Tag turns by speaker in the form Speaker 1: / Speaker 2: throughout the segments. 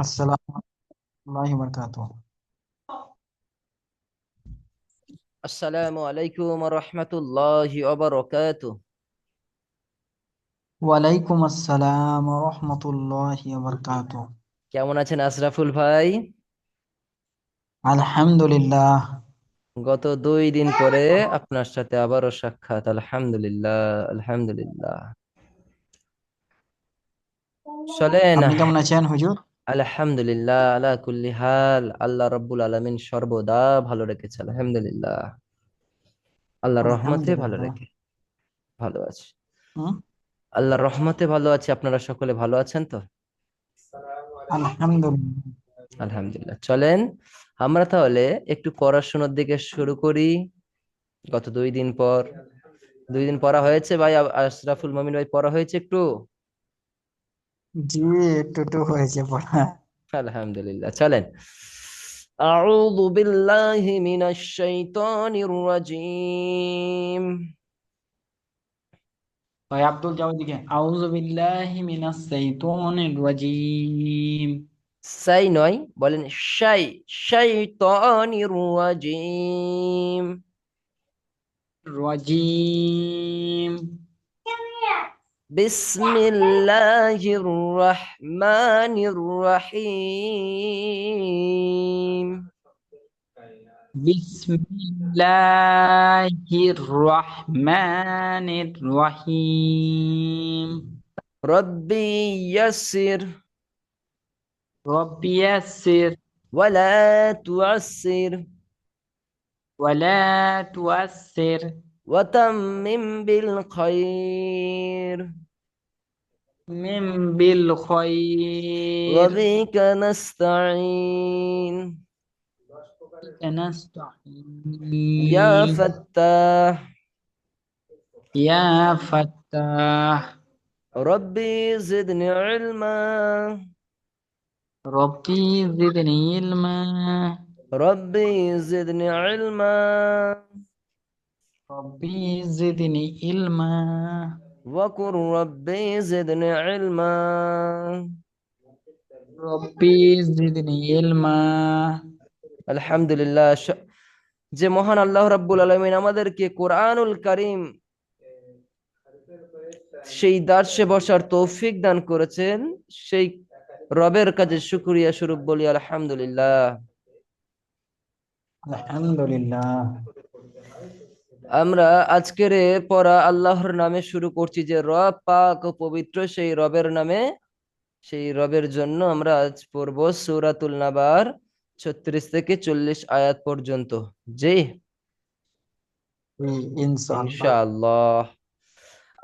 Speaker 1: আসসালামু আলাইহি ওয়া বারাকাতুহু।
Speaker 2: আসসালামু আলাইকুম রহমতুল্লাহি ওয়া বারাকাতুহু।
Speaker 1: ওয়ালাইকুম আসসালাম ওয়া রাহমাতুল্লাহি ওয়া বারাকাতুহু।
Speaker 2: কেমন আছেন আশরাফুল ভাই?
Speaker 1: আলহামদুলিল্লাহ।
Speaker 2: গত 2 দিন পরে আপনার সাথে আবারও সাক্ষাৎ। আলহামদুলিল্লাহ, আলহামদুলিল্লাহ। চলেন।
Speaker 1: আপনি কেমন আছেন হুজুর?
Speaker 2: আলহামদুলিল্লাহ আলা কুল্লি হাল। আল্লাহ রাব্বুল আলামিন সর্বদা ভালো রেখেছে, আলহামদুলিল্লাহ। আল্লাহর রহমতে ভালো
Speaker 1: আলহামদুলিল্লাহ।
Speaker 2: রেখে ভালো আছে।
Speaker 1: হুম,
Speaker 2: আল্লাহর রহমতে ভালো আছে। আপনারা সকলে ভালো আছেন তো?
Speaker 1: আলহামদুলিল্লাহ।
Speaker 2: আলহামদুলিল্লাহ। চলেন আমরা তাহলে একটু পড়াশোনার দিকে শুরু করি। গত 2 দিন পর 2 দিন পড়া হয়েছে ভাই, আশরাফুল মমিন ভাই, পড়া হয়েছে একটু?
Speaker 1: জি, একটু একটু হয়েছে পড়া।
Speaker 2: আলহামদুলিল্লাহ। চলেন। আউযু বিল্লাহি মিনাশ শাইতানির রাজীম।
Speaker 1: ভাই আব্দুল যাও দিকে। আউযু বিল্লাহি মিনাশ শাইতানির রাজীম।
Speaker 2: সাই নয়, বলেন শাই। শাইতানির রাজীম।
Speaker 1: রাজীম।
Speaker 2: বিসমিল্লাহির রহমানির রহিম।
Speaker 1: বিসমিল্লাহির রহমানির রহিম।
Speaker 2: রব্বি ইয়াসির
Speaker 1: রব্বি ইয়াসসির
Speaker 2: ওয়ালা তুআসসির
Speaker 1: ওয়ালা তুয়াসসির
Speaker 2: ওয়াতাম্মিম বিল খায়র
Speaker 1: মিম বিল খায়র
Speaker 2: ওয়াবিকা নাস্তাঈন ইয়া
Speaker 1: নাস্তাঈন
Speaker 2: ফাত্তাহ
Speaker 1: ইয়া ফাত্তাহ
Speaker 2: রব্বি জিদনি ইলমা
Speaker 1: রব্বি জিদনি ইলমা
Speaker 2: রব্বি জিদনি ইলমা
Speaker 1: রব্বি জিদনি ইলমা
Speaker 2: ওয়াকুর রব্বি জিদনি ইলমা।
Speaker 1: রব্বি জিদনি ইলমা।
Speaker 2: আলহামদুলিল্লাহ। যে মহান আল্লাহ রাব্বুল আলামিন আমাদেরকে কোরআনুল কারীম সেই দার্সে বসার তৌফিক দান করেছেন, সেই রবের কাছে শুকরিয়া স্বরূপ বলি আলহামদুলিল্লাহ।
Speaker 1: আলহামদুলিল্লাহ।
Speaker 2: আমরা আজকের এ পড়া আল্লাহর নামে শুরু করছি, যে রব পাক ও পবিত্র সেই রবের নামে। সেই রবের জন্য আমরা আজ পড়ব সূরাতুল নাবার 36 থেকে 40 আয়াত পর্যন্ত। জি,
Speaker 1: জি, ইনশাআল্লাহ।
Speaker 2: ইনশাআল্লাহ।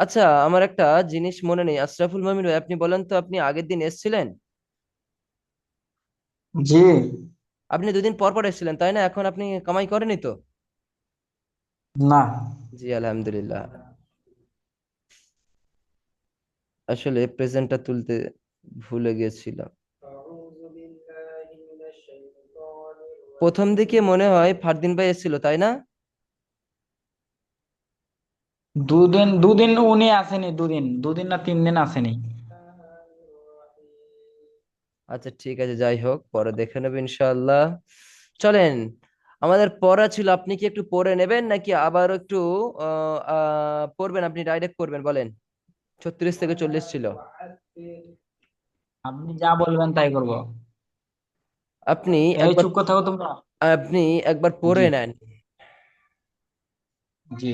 Speaker 2: আচ্ছা, আমার একটা জিনিস মনে নেই, আশরাফুল মামিন ভাই, আপনি বলেন তো, আপনি আগের দিন এসেছিলেন?
Speaker 1: জি।
Speaker 2: আপনি 2 দিন পর পর এসেছিলেন তাই না? এখন আপনি কামাই করেনি তো?
Speaker 1: না।
Speaker 2: জি, আলহামদুলিল্লাহ। আসলে প্রেজেন্টটা তুলতে ভুলে গেছিলাম। প্রথম দিকে মনে হয় ফারদিন ভাই এসেছিল তাই না?
Speaker 1: দুদিন দুদিন উনি আসেনি, দুদিন দুদিন না 3 দিন আসেনি।
Speaker 2: আচ্ছা ঠিক আছে, যাই হোক, পরে দেখে নেবে ইনশাআল্লাহ। চলেন, আমাদের পড়া ছিল, আপনি কি একটু পড়ে নেবেন নাকি আবার একটু পড়বেন? আপনি ডাইরেক্ট পড়বেন বলেন। 36 থেকে 40 ছিল।
Speaker 1: আপনি যা বলবেন তাই করব।
Speaker 2: আপনি
Speaker 1: এই
Speaker 2: একবার
Speaker 1: চুপ করে থাকো তোমরা।
Speaker 2: আপনি একবার
Speaker 1: জি।
Speaker 2: পড়ে নেন,
Speaker 1: জি।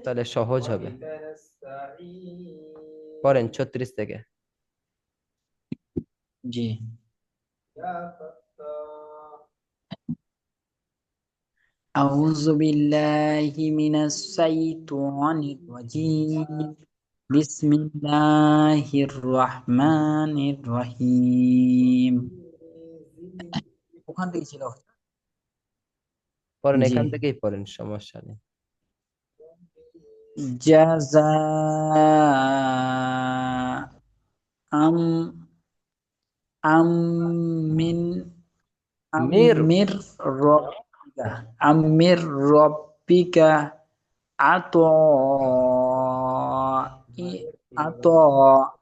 Speaker 2: তাহলে সহজ হবে। পড়েন 36 থেকে।
Speaker 1: জি। أعوذ بالله من الشيطان الرجيم. بسم الله الرحمن الرحيم. ওখান থেকে ছিল।
Speaker 2: পড়েন,
Speaker 1: জি।
Speaker 2: এখান থেকেই পড়েন, সমস্যা নেই।
Speaker 1: جزاء أم أم من
Speaker 2: মির
Speaker 1: أمر ربك أمر ربك عطاء عطاء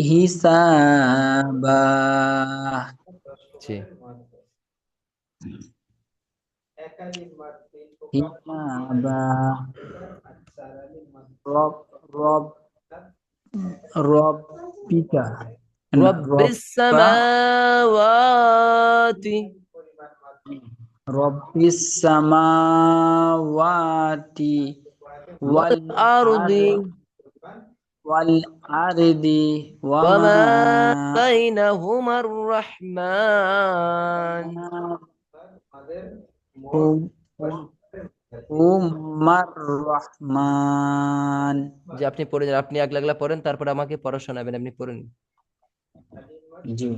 Speaker 1: হিসাবা।
Speaker 2: জি।
Speaker 1: হিসাবা। রব রব রব্বিকা না
Speaker 2: রব্বিস
Speaker 1: রব্বা
Speaker 2: সামাওয়াতি
Speaker 1: রব্বিস সামাওয়াতি
Speaker 2: ওয়াল
Speaker 1: ওয়াল আর
Speaker 2: আরদি
Speaker 1: ওয়াল আরদি ওয়ামা
Speaker 2: ওয়ামা বাইনাহুমার রহমান।
Speaker 1: উমার রহমান।
Speaker 2: যে আপনি পড়ে যান, আপনি এক লাগলা পড়েন, তারপর আমাকে পড়া শোনাবেন, আপনি পড়েন।
Speaker 1: জি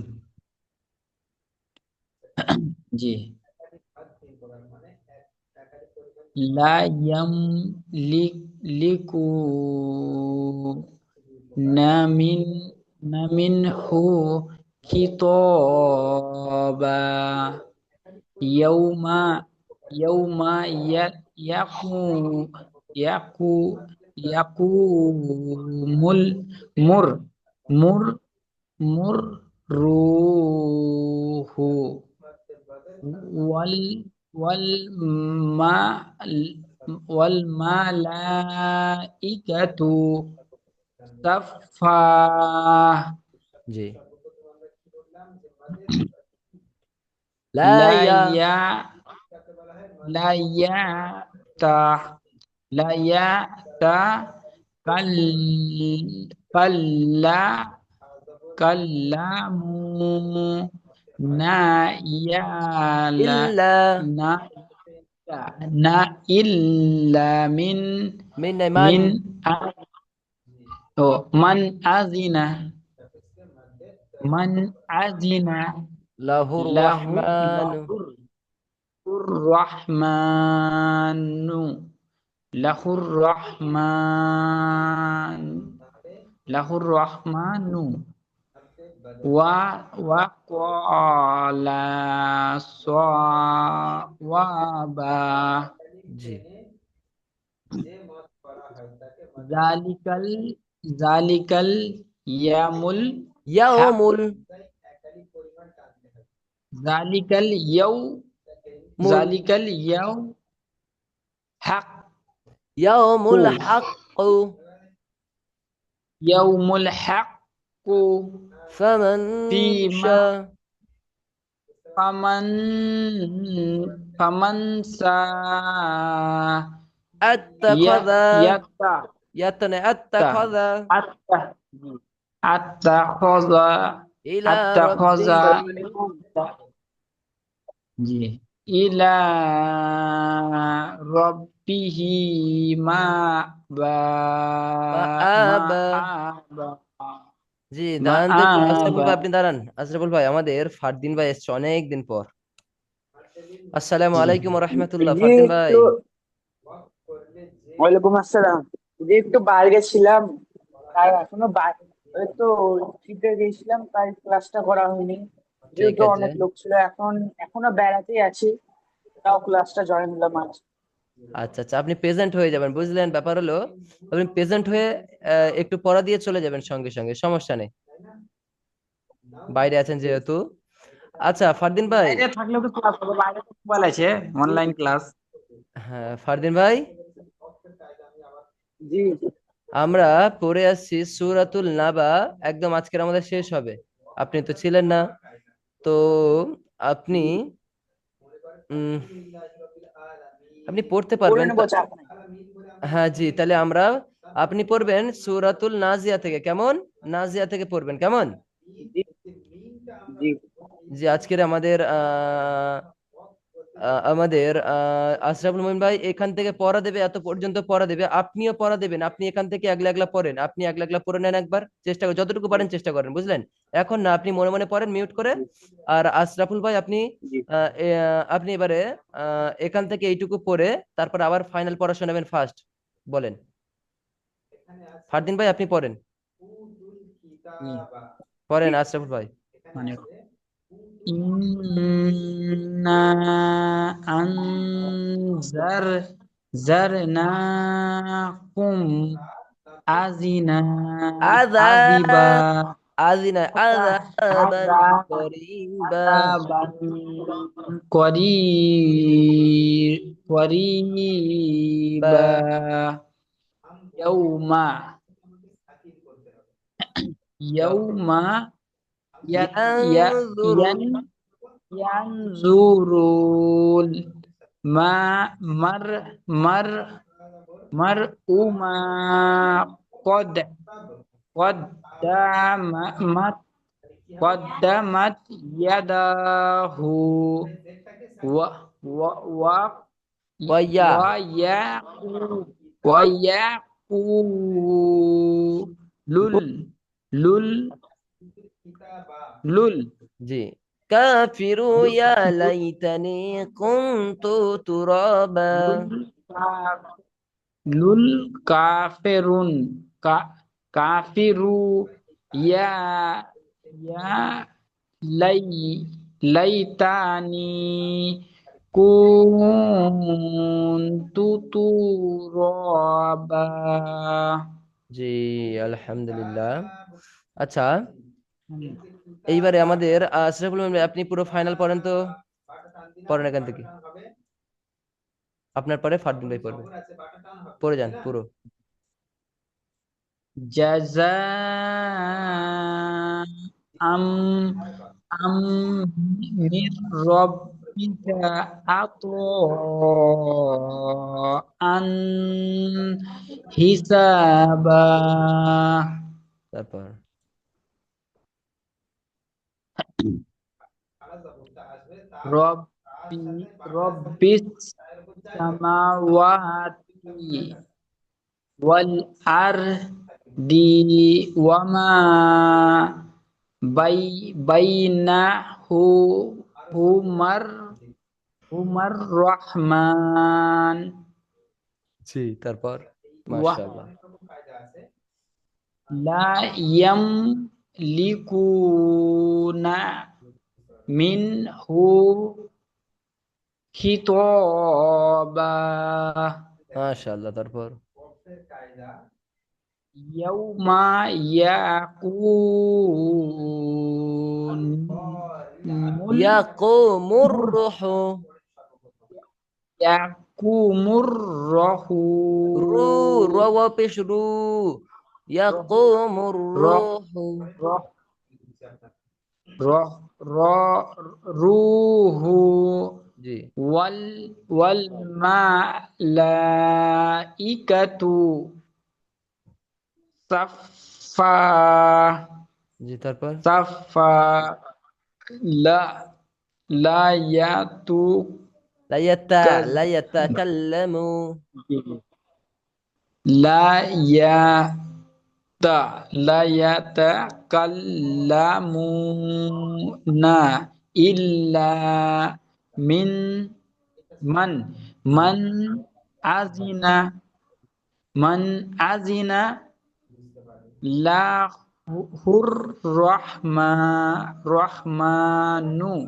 Speaker 1: জি। লা ইয়াম লিক লিকু নামিন নামিন হু খিতবা ইয়াউমা ইয়াউমা ইয়াকু ইয়াকু ইয়াকুমুল মুর মুর মুর রুহু ওয়াল ওয়াল মা ওয়াল মালাইকাতু সাফা।
Speaker 2: জি। লা
Speaker 1: লা
Speaker 2: ইয়া
Speaker 1: ইয়া লা ইয়া তা লা ইয়া তা কাল কাল্লা কাল্লামু না ইয়ালা
Speaker 2: ইল্লা
Speaker 1: না না ইল্লা
Speaker 2: মিন মান
Speaker 1: মিন ও মান আজিনা মান আজিনা
Speaker 2: লাহুর
Speaker 1: লাহু
Speaker 2: রহমান।
Speaker 1: লাহুর রহমানু লাহুর রহমান লাহুর রহমানু ওয়া ওয়া ক্বালা সাওয়াবা
Speaker 2: জি।
Speaker 1: জালিকাল জালিকাল ইয়ামুল হক
Speaker 2: ইয়াউমুল
Speaker 1: জালিকাল ইয়াউ
Speaker 2: মুল
Speaker 1: জালিকাল ইয়াউ হক
Speaker 2: ইয়াউমুল হাক্কু
Speaker 1: ইয়াউমুল হাক্কু
Speaker 2: ফামান
Speaker 1: ফিমা
Speaker 2: শা
Speaker 1: ফামান ফামান সা
Speaker 2: আত্তাখাযা
Speaker 1: ইয়াতা
Speaker 2: ইয়াতনে
Speaker 1: তা
Speaker 2: আত্তাখাযা
Speaker 1: আত্তা আত্তা খজা
Speaker 2: ইলা
Speaker 1: আত্তা খজা
Speaker 2: রাব্বিহি
Speaker 1: জি ইলা রব্বিহি মা বা মা
Speaker 2: মাআবা।
Speaker 1: আবা
Speaker 2: জি,
Speaker 1: মা
Speaker 2: দাঁড়ান তো একটু, আশরাফুল
Speaker 1: আবা
Speaker 2: ভাই আপনি দাঁড়ান। আশরাফুল ভাই, আমাদের ফারদিন ভাই এসছে অনেক দিন পর। আসসালামু
Speaker 1: জি
Speaker 2: আলাইকুম ওয়া রাহমাতুল্লাহ,
Speaker 3: জি
Speaker 2: ফারদিন ভাই।
Speaker 3: একটু ওয়ালাইকুম আসসালাম। যে একটু বাইরে ছিলাম, তাই এখনো ওই তো ট্রিপে গেছিলাম, তাই ক্লাসটা করা হয়নি।
Speaker 2: ঠিক
Speaker 3: যেহেতু
Speaker 2: আছে।
Speaker 3: অনেক লোক ছিল, এখনো বেড়াতেই আছি, তাও ক্লাসটা জয়েন হলাম আজ।
Speaker 2: আচ্ছা আচ্ছা, আপনি প্রেজেন্ট হয়ে যাবেন, বুঝলেন? ব্যাপার হলো আপনি প্রেজেন্ট হয়ে একটু পড়া দিয়ে চলে যাবেন সঙ্গে সঙ্গে, সমস্যা নেই, বাইরে আছেন যেহেতু। আচ্ছা ফারদিন ভাই।
Speaker 1: বাইরে থাকলেও তো ক্লাস হবে, বাইরে তো মোবাইল আছে, অনলাইন ক্লাস।
Speaker 2: হ্যাঁ ফারদিন ভাই,
Speaker 3: জি
Speaker 2: আমরা পড়ে আসছি সূরাতুল নাবা, একদম আজকের আমাদের শেষ হবে। আপনি তো ছিলেন না, তো আপনি
Speaker 3: জি,
Speaker 2: উম আপনি পড়তে
Speaker 3: পড়ে
Speaker 2: পারবেন
Speaker 3: নেবো, চাপ নাই।
Speaker 2: হ্যাঁ জি, তাহলে আপনি পড়বেন সূরাতুল নাজিয়া থেকে, কেমন? নাজিয়া থেকে পড়বেন, কেমন?
Speaker 3: জি জি
Speaker 2: যে আজকের আমাদের আশরাফুল মুমিন ভাই এখান থেকে পড়া দেবে, এত পর্যন্ত পড়া দেবে, আপনিও পড়া দেবেন। আপনি এখান থেকে একলা একলা পড়েন, আপনি একলা একলা পড়ে নেন একবার, চেষ্টা করেন, যতটুকু পারেন চেষ্টা করেন, বুঝলেন? এখন না, আপনি মনে মনে পড়েন মিউট করে।
Speaker 3: জি
Speaker 2: আর আশরাফুল ভাই আপনি
Speaker 3: জি
Speaker 2: আপনি এবারে এখান থেকে এইটুকু পড়ে তারপর আবার ফাইনাল পড়াশোনা নেবেন ফার্স্ট। বলেন ফারদিন ভাই, আপনি পড়েন,
Speaker 1: জি
Speaker 3: জি।
Speaker 2: পড়েন আশরাফুল ভাই।
Speaker 1: মানে ইন্না আনজার জারনাকুম আজিনা
Speaker 2: আদা
Speaker 1: আজিবা
Speaker 2: আজিনা
Speaker 1: আদা
Speaker 2: আযাবান
Speaker 1: আদা
Speaker 2: করিবা।
Speaker 1: আদাবান করি
Speaker 2: বা
Speaker 1: করিবা ইয়াউমা ইয়াউমা ইয়াত ইয়া
Speaker 2: ইয়ানজুরু
Speaker 1: ইয়ান yanzurul ma mar mar mar uma qad qaddamat qaddamat yadahu wa wa wa
Speaker 2: ওয়াইয়া।
Speaker 1: wa yaqu wa yaqulul lul lul
Speaker 2: জি। কাফিরু ইয়া লাইতানি কুনতু তুরাবা।
Speaker 1: lul lul kafirun ka kafiru ya ya lay laitani kuntu turaba.
Speaker 2: জি, আলহামদুলিল্লাহ। আচ্ছা, এইবারে আমাদের আশরাফুল ভাই, আপনি পুরো ফাইনাল পড়েন তো। পড়েন এখান থেকে, আপনার পরে ফারদিন ভাই পড়বে। পড়ে যান পুরো।
Speaker 1: Jaza am am mir rabbika an hisaba.
Speaker 2: তারপর
Speaker 1: Rabbi Rabbis samawati wal ardi wama bainahu humar humar rahman
Speaker 2: জি, তারপর
Speaker 1: wa
Speaker 2: মাশাআল্লাহ।
Speaker 1: la yamlikuna minhu khitaba
Speaker 2: মাশাআল্লাহ, তারপর
Speaker 1: yauma yakunul
Speaker 2: ইয়াকুমুর রুহু।
Speaker 1: yakumur rohu
Speaker 2: রু, র ওয়া পেশ রু। ইয়াকুমুর
Speaker 1: roh
Speaker 2: রুহু।
Speaker 1: roh roh roh ruhu
Speaker 2: জি,
Speaker 1: wal wal malaikatu saffa
Speaker 2: জি, তারপর
Speaker 1: saffa la la yatu
Speaker 2: লাইয়াতা
Speaker 1: kal
Speaker 2: লাইয়াতাকাল্লামু।
Speaker 1: la ya ta la yatakallamuna illa min man man azina man azina lahur rahmanu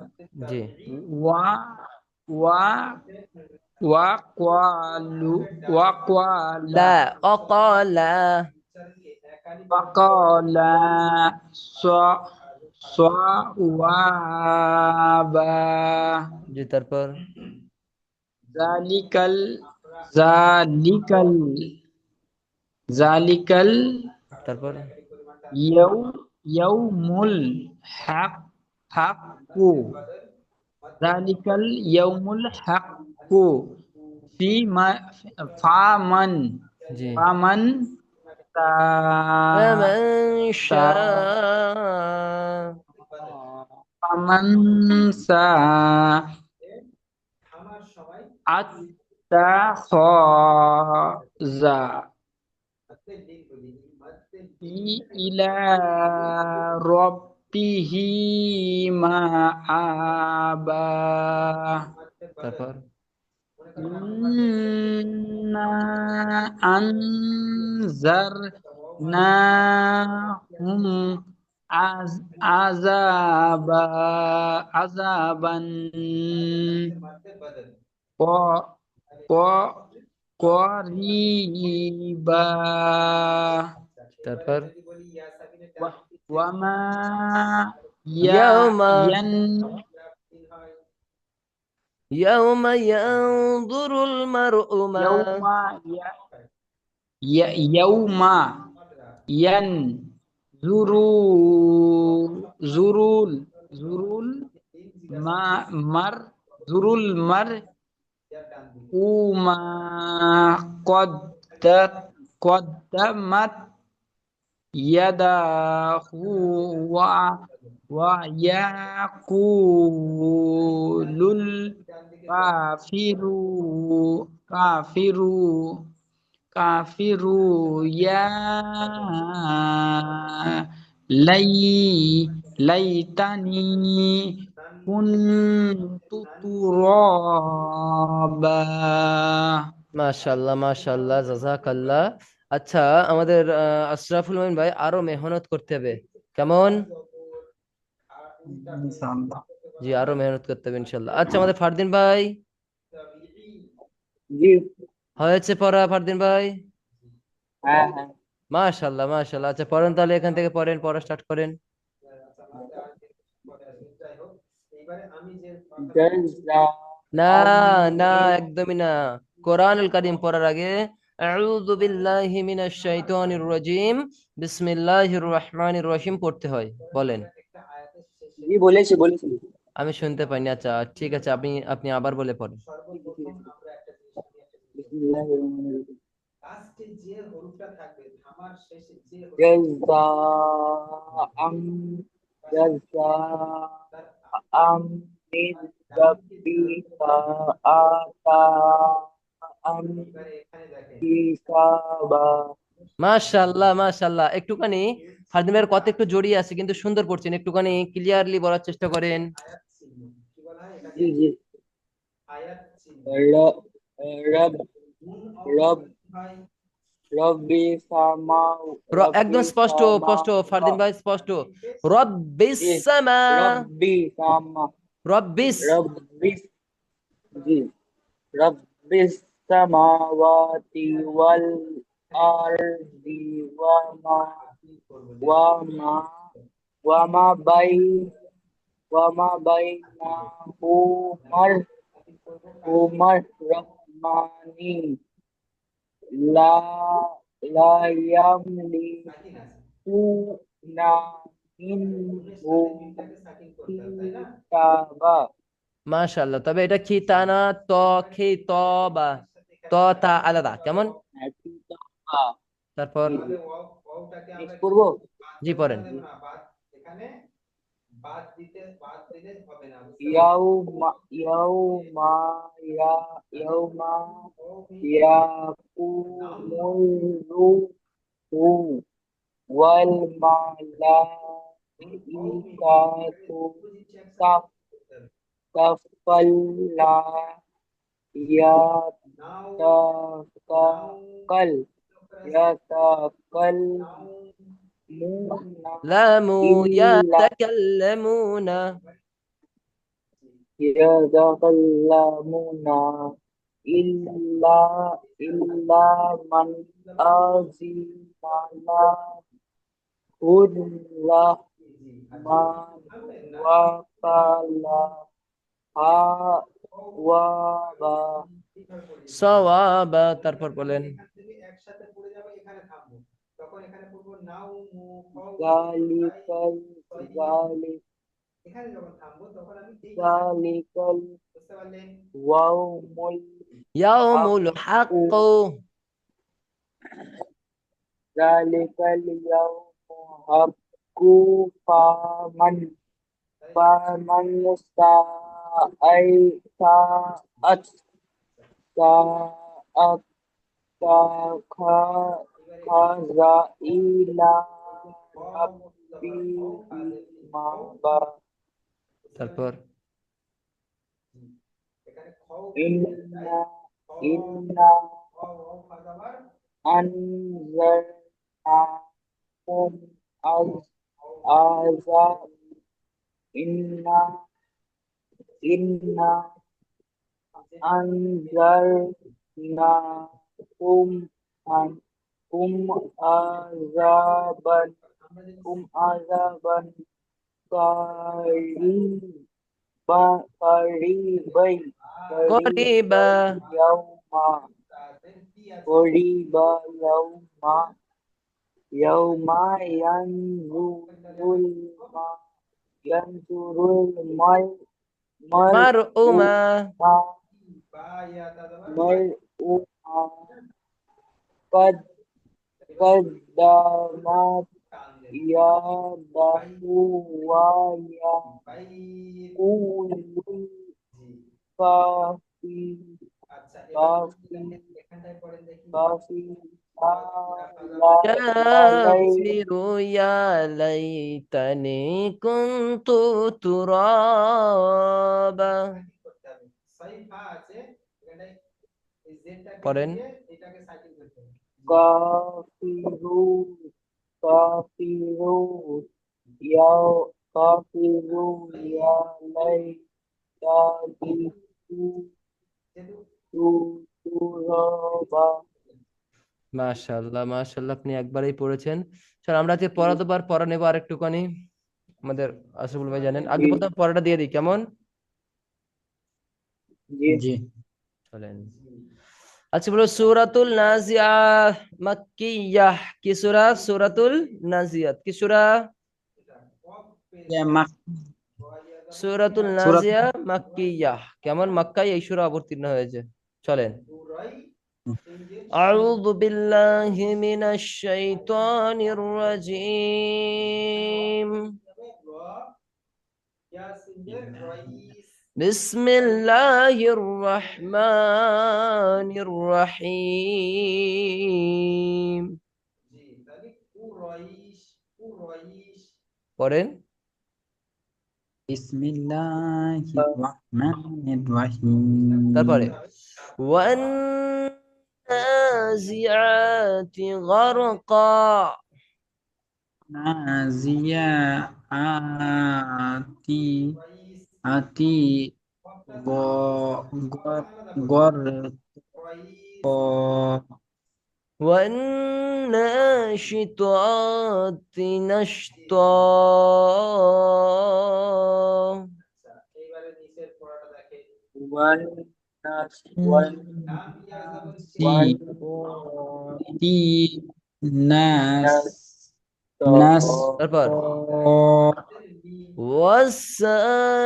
Speaker 2: জি,
Speaker 1: wa wa wa qalu wa qala
Speaker 2: লা অকালা।
Speaker 1: wa qala sa sawaba
Speaker 2: জি, তারপর
Speaker 1: zalikal zalikal zalikal
Speaker 2: তারপর
Speaker 1: yaw yaumul haq haqqu zalikal yaumul haqqu fi ma faman
Speaker 2: জি।
Speaker 1: faman ta
Speaker 2: فمن
Speaker 1: ta
Speaker 2: شاء
Speaker 1: faman sa attakhadha ila rabbihi ma'aba.
Speaker 2: তারপর
Speaker 1: Inna anzarnahum azaban qa- qa- قريبا
Speaker 2: তারপর
Speaker 1: وما
Speaker 2: ইয়াউমা
Speaker 1: ين
Speaker 2: ইয়াউমা ইয়ানজুরুল মারউ মা
Speaker 1: يوم يوم ينظر زرول زرول ما مر زرول مر وما قدمت يداه ويقول الكافر كافر كافر يا ليتني كنت ترابا
Speaker 2: মাশাআল্লাহ মাশাআল্লাহ জাযাকাল্লাহ। আচ্ছা, আমাদের আশরাফুল মোমিন ভাই আরো মেহনত করতে হবে, কেমন?
Speaker 1: ইনশাআল্লাহ।
Speaker 2: জি, আরো মেহনত করতে হবে ইনশাআল্লাহ। আচ্ছা, আমাদের ফারদিন ভাই
Speaker 3: জি।
Speaker 2: হয়েছে পড়া? ফারদিন ভাই
Speaker 3: হ্যাঁ হ্যাঁ।
Speaker 2: মাশাআল্লাহ মাশাআল্লাহ। আচ্ছা পড়েন, তাহলে এখান থেকে পড়েন, পড়া স্টার্ট করেন।
Speaker 3: জাযা
Speaker 2: না না,
Speaker 3: আমিন।
Speaker 2: একদমই না। কোরআনুল কারীম পড়ার আগে আউযু বিল্লাহি মিনাশ শাইতানির রাজিম বিসমিল্লাহির রহমানির রহিম পড়তে হয়। বলেন।
Speaker 3: জি বলেছি বলেছি।
Speaker 2: আমি শুনতে পাইনি। আচ্ছা ঠিক আছে, আপনি আপনি আবার বলে পড়েন।
Speaker 3: ঠিক আছে ঠিক আছে। বিসমিল্লাহির রহমানির রহিম। জাযাআম জাযাআম মিন রাব্বিকা আতাআম হিসাবা।
Speaker 2: মাশাআল্লাহ মাশাআল্লাহ। একটুখানি ফারদিন ভাইয়ের কথা একটু জড়িয়ে আছে, কিন্তু সুন্দর পড়ছেন। একটুখানি ক্লিয়ারলি বলার চেষ্টা করেন।
Speaker 3: জি জি। র- রব রব রব্বি সামা রব্বি
Speaker 2: একদম স্পষ্ট
Speaker 3: সামা
Speaker 2: স্পষ্ট ফারদিন ভাই, স্পষ্ট। রব্বিস
Speaker 3: জি।
Speaker 2: সামা
Speaker 3: রব্বি সামা
Speaker 2: রব্বিস
Speaker 3: রব্বি জি রব্বিস সামাওয়াতি ওয়াল আরদি ওয়া মা ওয়া মা বাই ওয়া মা বাইনাহুমার হুমার রহমানি লা লা ইয়ামলিকুনা মিনহু কিতাবা।
Speaker 2: মাশাআল্লাহ। তবে এটা কি তা না, ত খি ত বা, ত তা আলাদা, কেমন?
Speaker 3: কিতাবা।
Speaker 2: তারপর
Speaker 3: জি জি। নেক্সট করবো।
Speaker 2: জি পড়েন।
Speaker 3: জি। ইয়াউমা ইয়াউমা ইয়া ইয়াউমা ইয়াকুমুর রূহু ওয়াল মালাইকাতু সাফ সাফাল্লা ইয়াতাকাল ইয়াতাকাল্লামুনা
Speaker 2: লামু
Speaker 3: ইল্লা
Speaker 2: ইয়াতাকাল্লামুনা
Speaker 3: يتكلمون إلا إلا من أذن له الرحمن وقال صوابا।
Speaker 2: সাওয়াবা। তারপর বলেন।
Speaker 3: ذلك ذلك ذلك اليوم
Speaker 2: ইয়াউমুল
Speaker 3: الحق
Speaker 2: হাক্ক
Speaker 3: ذلك اليوم الحق فمن فمن ساءت ساءت اتخذ إلى ربه مآبا
Speaker 2: তারপর
Speaker 3: إنا إنا أنذرناكم عذاب إنا إنا أنذرناكم উম আন আযাবান আযাবান কারিবা কারিবাই
Speaker 2: করিবা
Speaker 3: কারিবাই ইয়াউমা قريب يوم ينظر المرء
Speaker 2: মারউমা
Speaker 3: مرء قد قدمت يده ويقول كافي كافي كافي علي
Speaker 2: কাফিরু ইয়া লাইতানি কুনতু তুরাবা পড়েন
Speaker 3: كافرون كافرون كافرون يا ليتني كنت ترابا
Speaker 2: মাশাআল্লাহ মাশাআল্লাহ, আপনি একবারই পড়েছেন। স্যার আমরা আজকে পড়া দুবার পড়া নেবো আর একটুখানি। আমাদের আশরাফুল ভাই জানেন, আগে
Speaker 3: জি
Speaker 2: প্রথম পড়াটা দিয়ে দিই কেমন?
Speaker 3: জি
Speaker 1: জি
Speaker 2: চলেন। আচ্ছা বলো, সূরাতুল নাজিয়াত মাক্কিয়াহ কি সূরা? সূরাতুল নাজিয়াত কি সূরা? সূরাতুল
Speaker 1: সূরা
Speaker 2: নাজিয়া মাক্কিয়াহ, কেমন? মক্কায় এই সূরা অবতীর্ণ হয়েছে। চলেন। আউযু বিল্লাহি মিনাশ শাইতানির রাজীম। বিসমিল্লাহির রহমানির রহিম। পড়েন।
Speaker 1: বিসমিল্লাহির রহমানির রহিম
Speaker 2: তারপরে ওয়ান নাজিআতি গারকা।
Speaker 1: নাজিয়াতি আতি গ গর গর ক
Speaker 2: والناشطات نشطا।
Speaker 3: والناس
Speaker 1: নাসিয়াতি নাস নাস
Speaker 2: তারপর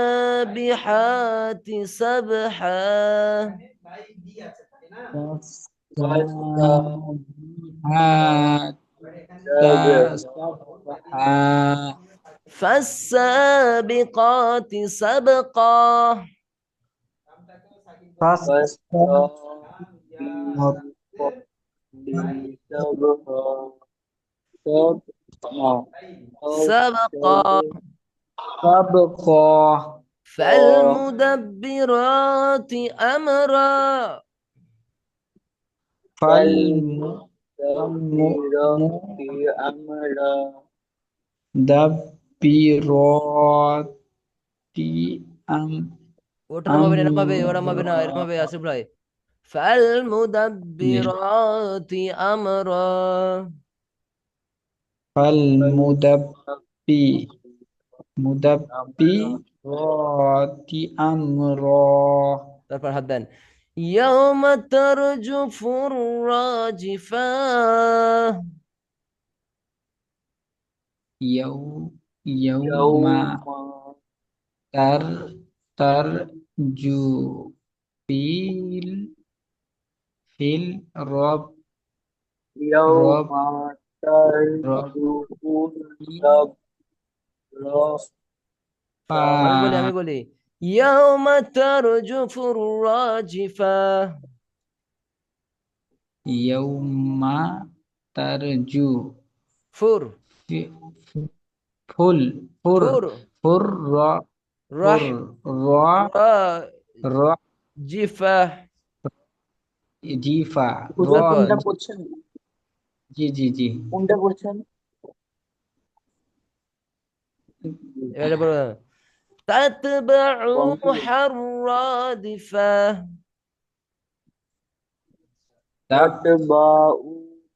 Speaker 2: والسابحات سبحا।
Speaker 1: والسابحات سبحا
Speaker 2: فالسابقات سبقا.
Speaker 1: فالسابقات
Speaker 2: سبقا.
Speaker 1: سبقا
Speaker 2: فالمدبرات أمرا.
Speaker 1: فالمدبرات
Speaker 2: ওটা এরম হবে না, এরম হবে, ওরম হবে না, এরম
Speaker 1: أمرا
Speaker 2: হবে আসিফ ভাই। فالمدبرات أمرا.
Speaker 1: فالمدبرات أمرا
Speaker 2: তারপর হাত দেন। يوم ترجف الراجفة.
Speaker 1: يوم تر ترجو في الرب
Speaker 3: يوم
Speaker 1: رب
Speaker 3: ترجف
Speaker 2: আমি বলি يوم ترجف الراجفة.
Speaker 1: يوم ترجو
Speaker 2: فر
Speaker 1: فل فر
Speaker 2: فر
Speaker 1: فر را فر
Speaker 2: رح
Speaker 1: را را
Speaker 2: راجفة.
Speaker 1: জিফা র
Speaker 3: হুজুর
Speaker 2: তারপর
Speaker 3: কোনটা পড়ছেন?
Speaker 1: জি জি জি
Speaker 3: কোনটা পড়ছেন?
Speaker 2: এবারে বলো تتبعها الرادفة.
Speaker 1: তা
Speaker 3: তাতবাউ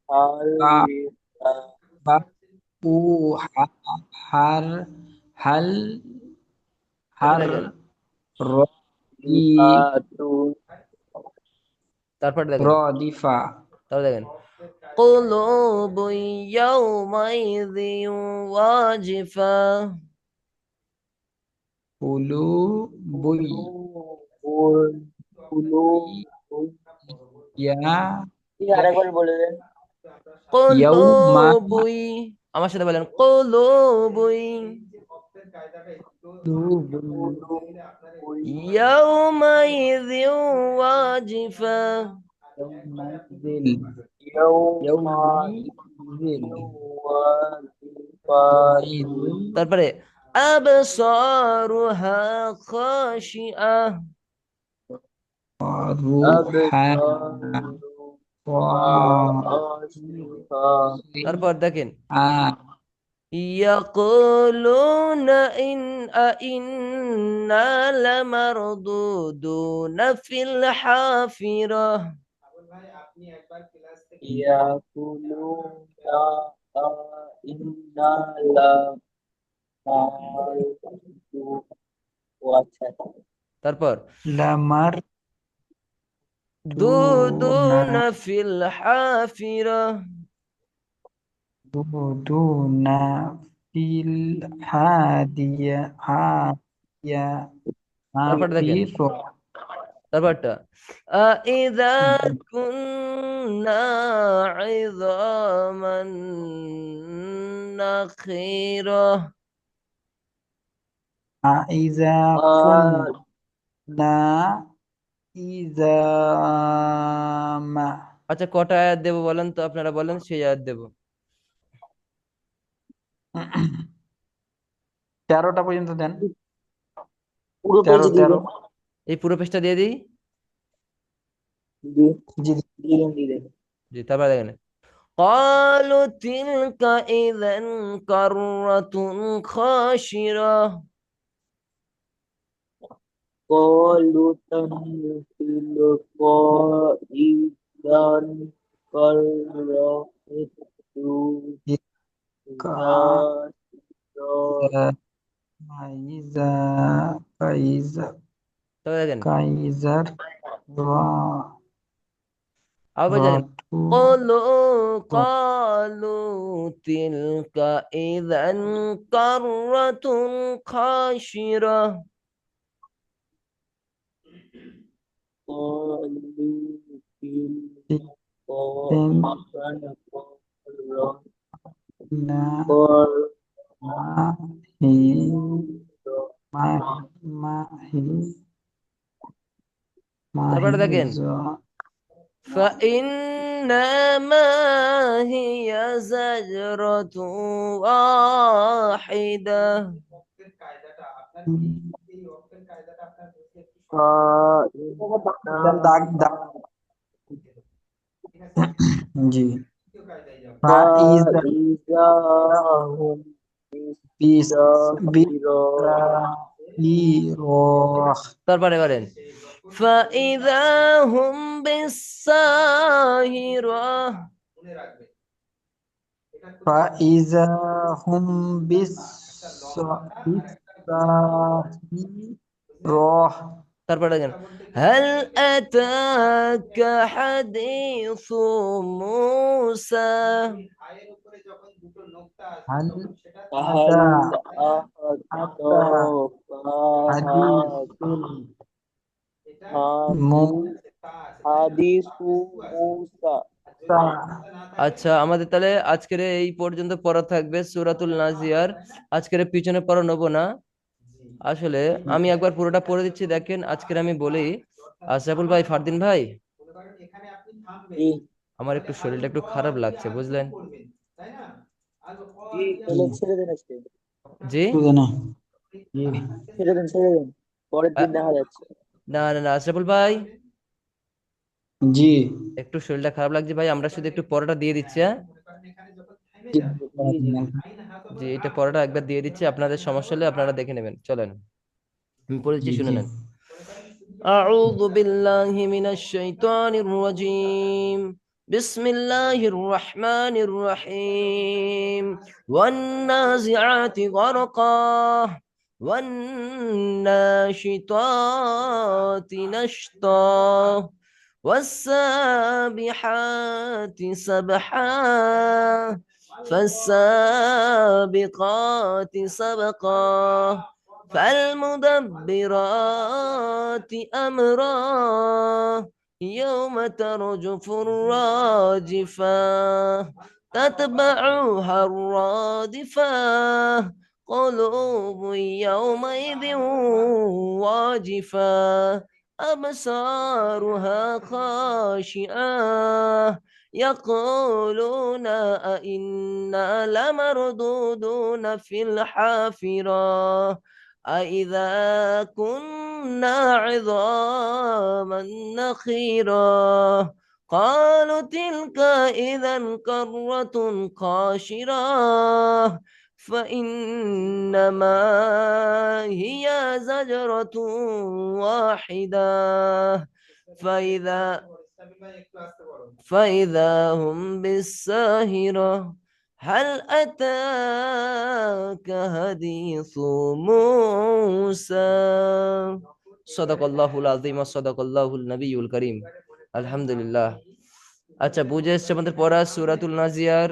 Speaker 1: বা
Speaker 3: হারিফা
Speaker 1: বা উ হার হাল
Speaker 2: তারপর
Speaker 1: হার
Speaker 2: দেখেন,
Speaker 1: র ই
Speaker 3: রিফাতুন
Speaker 2: তারপর দেখেন,
Speaker 1: রদিফা
Speaker 2: তারপর দেখেন قلوب يومئذ واجفة।
Speaker 1: উলু বই
Speaker 3: কুলুবুন কুলুবুন
Speaker 1: ইয়া
Speaker 3: আরেকবার বলে দেন।
Speaker 1: ইয়াউমা
Speaker 2: قلوب আমার সাথে বলেন قلوب
Speaker 3: কুলুবুন
Speaker 2: يومئذ واجفة।
Speaker 1: ইয়াউমাইযিল
Speaker 3: ইয়াউমাইযিন
Speaker 1: ইয়াউমাইযিল
Speaker 3: ওয়াজিফাতুন
Speaker 1: ইয়াউমাইযিল
Speaker 2: তারপরে أبصارها خاشعة।
Speaker 1: রুহা
Speaker 3: أبصارها خاشعة
Speaker 2: তারপর দেখেন
Speaker 1: আ
Speaker 2: يقولون إن أئنا لمردودون في الحافرة।
Speaker 3: يقولون إنا لمردودون আচ্ছা
Speaker 2: তারপর
Speaker 1: লামার দুনা
Speaker 2: دودون في الحافرة।
Speaker 1: দুনা ফিল হাদিয়া হাদিয়া
Speaker 2: তারপর দেখেন
Speaker 1: হাফিজ
Speaker 2: তারপরটা أإذا كنا عظاما نخرة।
Speaker 1: আইজা কুন্না ইজামা
Speaker 2: আচ্ছা কটা আয়াত দেবো বলেন তো, আপনারা বলেন সেই আয়াত দেবো।
Speaker 1: 13টা পর্যন্ত দেন
Speaker 3: পুরো পেজ
Speaker 1: 13
Speaker 3: দিয়ে
Speaker 1: 13
Speaker 3: দেন
Speaker 2: এই পুরো পেজটা দিয়ে দিই।
Speaker 3: দিয়ে
Speaker 1: জি
Speaker 3: দিয়ে দেন
Speaker 2: জি তারপর দেখেন قالوا تلك إذا كرة خاسرة।
Speaker 3: قالوا تنزل قائدا كالرحيم ذات
Speaker 1: কাইজা কাইজা
Speaker 2: তবে দেখেন
Speaker 1: কাইজার রা
Speaker 2: আবার দেখেন
Speaker 1: রাঠু
Speaker 2: قالوا تلك إذا كرة خاسرة।
Speaker 3: قالوا
Speaker 1: তিন
Speaker 3: قائدا
Speaker 1: না
Speaker 3: كالرحيم
Speaker 1: মাহি মাহি
Speaker 2: তারপরে দেখেন
Speaker 1: মাহি
Speaker 2: فإنما هي زجرة واحدة।
Speaker 1: দাগ দাগ জি ফাইজা
Speaker 3: فإذا هم
Speaker 1: বিস
Speaker 3: مستبصرون
Speaker 1: বিসাইরহ
Speaker 2: তারপরে বলেন فإذا هم بالساهرة।
Speaker 1: ফাইজা হুম বিসাইরহ
Speaker 2: তারপরে দেখেন هل أتاك حديث موسى।
Speaker 1: হাল
Speaker 3: هل
Speaker 1: আতা আতা
Speaker 3: أتاك
Speaker 1: হাদিসুল
Speaker 3: حديث حديث موسى
Speaker 1: মুসা
Speaker 2: আচ্ছা আমাদের তাহলে আজকের এই পর্যন্ত পড়া থাকবে সূরাতুল নাজিয়ার। আজকের পিছনে পড়া নেবো না আসলে। আমি একবার পুরোটা পড়ে দিচ্ছি দেখেন আজকের আমি বলি। আশরাফুল ভাই, ফারদিন ভাই,
Speaker 3: জি
Speaker 2: আমার একটু শরীরটা একটু খারাপ লাগছে বুঝলেন।
Speaker 3: জি তাহলে ছেড়ে দেন আজকে
Speaker 2: জি
Speaker 1: বুঝে না জি
Speaker 3: ছেড়ে দেন পরের
Speaker 2: আ-
Speaker 3: দিন দেখা যাচ্ছে
Speaker 2: না না না আশরাফুল ভাই,
Speaker 1: জি
Speaker 2: একটু শরীরটা খারাপ লাগছে ভাই, আমরা শুধু একটু পরোটা দিয়ে দিচ্ছি হ্যাঁ।
Speaker 1: জি
Speaker 3: জি জি
Speaker 2: জি এটা পরোটা একবার দিয়ে দিচ্ছি, আপনাদের সমস্যা হলে আপনারা দেখে নেবেন, চলেন আমি পড়ে দিচ্ছি
Speaker 1: জি
Speaker 2: শুনে
Speaker 1: জি
Speaker 2: নেন। أعوذ بالله من الشيطان الرجيم. بسم الله الرحمن الرحيم. والنازعات غرقا والناشطات نشطا والسابحات سبحا فالسابقات سبقا فالمدبرات أمرا يوم ترجف الراجفة تتبعها الرادفة قلوب يومئذ واجفة أبصارها خاشعة يقولون أئنا لمردودون في الحافرة أإذا كنا عظاما نخيرا قالوا تلك إذا كرة خاسرة فإنما هي زجرة واحدة فإذا فإذا هم بالساهرة هل أتاك حديث موسى صدق الله العظيم وصدق الله النبي الكريم আলহামদুলিল্লাহ। আচ্ছা, বুঝে এসছে আমাদের পড়া সূরাতুল নাজিয়ার।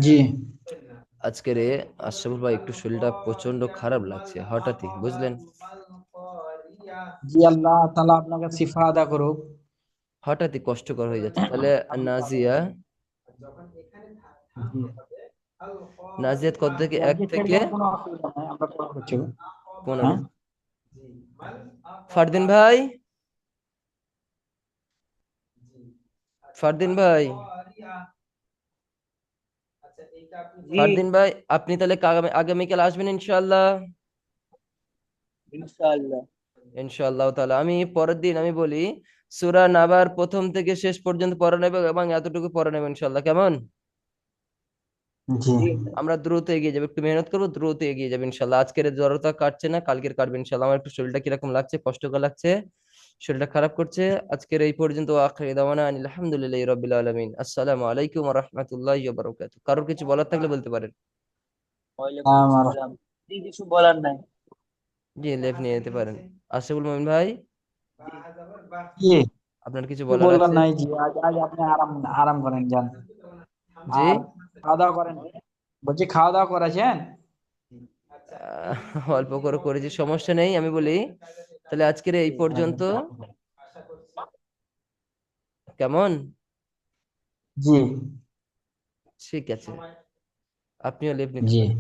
Speaker 1: জি
Speaker 2: আজকের আশরাফুল ভাই একটু শরীরটা প্রচন্ড খারাপ লাগছে হঠাৎই, বুঝলেন?
Speaker 1: জি, আল্লাহ তাআলা আপনাকে শিফা আদা করুক।
Speaker 2: হঠাৎই কষ্টকর হয়ে যাচ্ছে। তাহলে নাজিয়া,
Speaker 1: জি,
Speaker 2: নাজিয়াত কত থেকে? এক
Speaker 1: জি,
Speaker 2: থেকে
Speaker 1: সেরকম কোনো অসুবিধা নাই, আমরা পড়া হচ্ছে।
Speaker 2: 15।
Speaker 1: হ্যাঁ,
Speaker 2: ফারদিন ভাই, ফারদিন ভাই,
Speaker 3: জি,
Speaker 2: ফারদিন ভাই, আপনি তাহলে আগামীকাল আসবেন ইনশাআল্লাহ?
Speaker 3: ইনশাআল্লাহ।
Speaker 2: ইনশাআল্লাহ তাআলা। আমি পরের দিন আমি বলি সূরা নাবার প্রথম থেকে শেষ পর্যন্ত পড়া নেব এবং এতটুকু পড়া নেব ইনশাআল্লাহ, কেমন?
Speaker 1: জি,
Speaker 3: জি,
Speaker 2: আমরা দ্রুত এগিয়ে যাবো, একটু মেহনত করবো, দ্রুত এগিয়ে যাবে ইনশাল্লাহ। আজকের জড়তা কাটছে না, কালকের কাটবে ইনশাল্লাহ। আমার একটু শরীরটা কিরকম লাগছে, কষ্টকর লাগছে, শরীরটা খারাপ করছে। আজকের এই পর্যন্ত, আখিরি দাওয়ানা আনিল হামদুলিল্লাহি রাব্বিল আলামিন। আসসালামু আলাইকুম ওয়া রাহমাতুল্লাহি ওয়া বারাকাতুহু। কারোর কিছু বলার থাকলে বলতে পারেন।
Speaker 3: ওয়ালাইকুম আসসালাম। জি, কিছু বলার নাই।
Speaker 2: জি, লেফট নিয়ে যেতে পারেন। আশরাফুল মুমিন ভাই,
Speaker 1: জি,
Speaker 2: আপনার কিছু
Speaker 1: কিছু
Speaker 2: বলার
Speaker 1: বলবার
Speaker 2: আছে?
Speaker 1: নাই। জি, আজ আজ আপনি আরাম আরাম করেন, যান।
Speaker 2: জি।
Speaker 1: আর খাওয়া দাওয়া করেন? বলছি, খাওয়া দাওয়া করেছেন?
Speaker 2: অল্প করে করেছি, সমস্যা নেই। আমি বলি তাহলে আজকের এই পর্যন্ত, কেমন?
Speaker 1: জি,
Speaker 2: ঠিক আছে, আপনিও লেফট নিতে
Speaker 1: জি।
Speaker 2: পারেন।